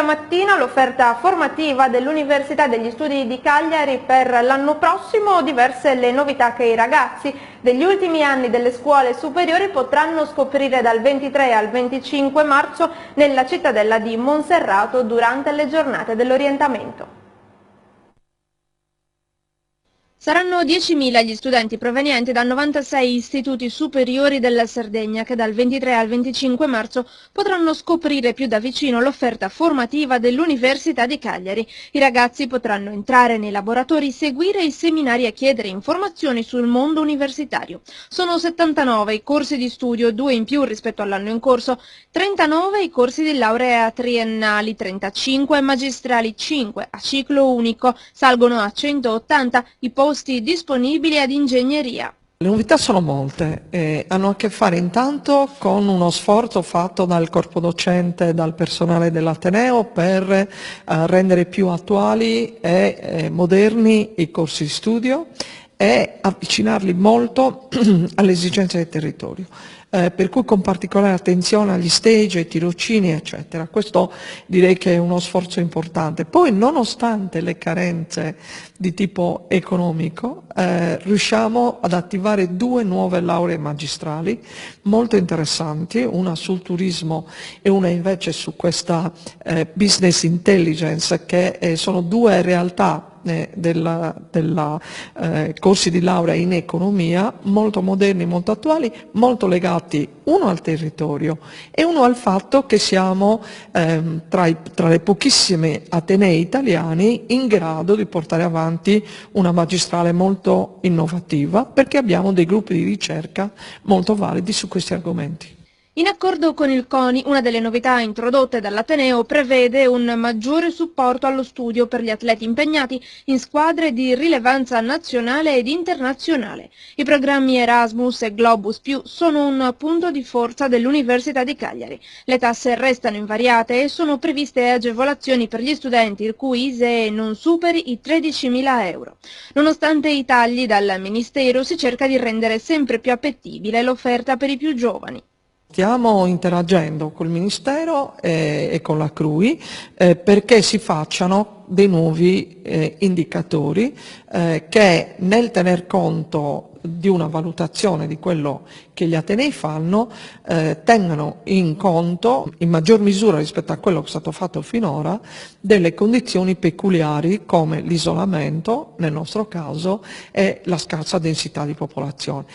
mattina l'offerta formativa dell'Università degli Studi di Cagliari per l'anno prossimo. Diverse le novità che i ragazzi degli ultimi anni delle scuole superiori potranno scoprire dal 23 al 25 marzo nella cittadella di Monserrato durante le giornate dell'orientamento. Saranno 10.000 gli studenti provenienti da 96 istituti superiori della Sardegna che dal 23 al 25 marzo potranno scoprire più da vicino l'offerta formativa dell'Università di Cagliari. I ragazzi potranno entrare nei laboratori, seguire i seminari e chiedere informazioni sul mondo universitario. Sono 79 i corsi di studio, 2 in più rispetto all'anno in corso, 39 i corsi di laurea triennali, 35 magistrali, 5 a ciclo unico, salgono a 180 i posti disponibili ad ingegneria. Le novità sono molte, hanno a che fare intanto con uno sforzo fatto dal corpo docente, dal personale dell'Ateneo per rendere più attuali e moderni i corsi di studio e avvicinarli molto alle esigenze del territorio. Per cui con particolare attenzione agli stage, ai tirocini, eccetera. Questo direi che è uno sforzo importante. Poi, nonostante le carenze di tipo economico, riusciamo ad attivare 2 nuove lauree magistrali molto interessanti, una sul turismo e una invece su questa business intelligence, che sono 2 realtà corsi di laurea in economia molto moderni, molto attuali, molto legati uno al territorio e uno al fatto che siamo tra le pochissime atenei italiani in grado di portare avanti una magistrale molto innovativa, perché abbiamo dei gruppi di ricerca molto validi su questi argomenti. In accordo con il CONI, una delle novità introdotte dall'Ateneo prevede un maggiore supporto allo studio per gli atleti impegnati in squadre di rilevanza nazionale ed internazionale. I programmi Erasmus e Globus Più sono un punto di forza dell'Università di Cagliari. Le tasse restano invariate e sono previste agevolazioni per gli studenti il cui ISEE non superi i 13.000 euro. Nonostante i tagli dal Ministero, si cerca di rendere sempre più appetibile l'offerta per i più giovani. Stiamo interagendo col Ministero e con la CRUI perché si facciano dei nuovi indicatori che, nel tener conto di una valutazione di quello che gli atenei fanno, tengano in conto in maggior misura rispetto a quello che è stato fatto finora delle condizioni peculiari come l'isolamento nel nostro caso e la scarsa densità di popolazione.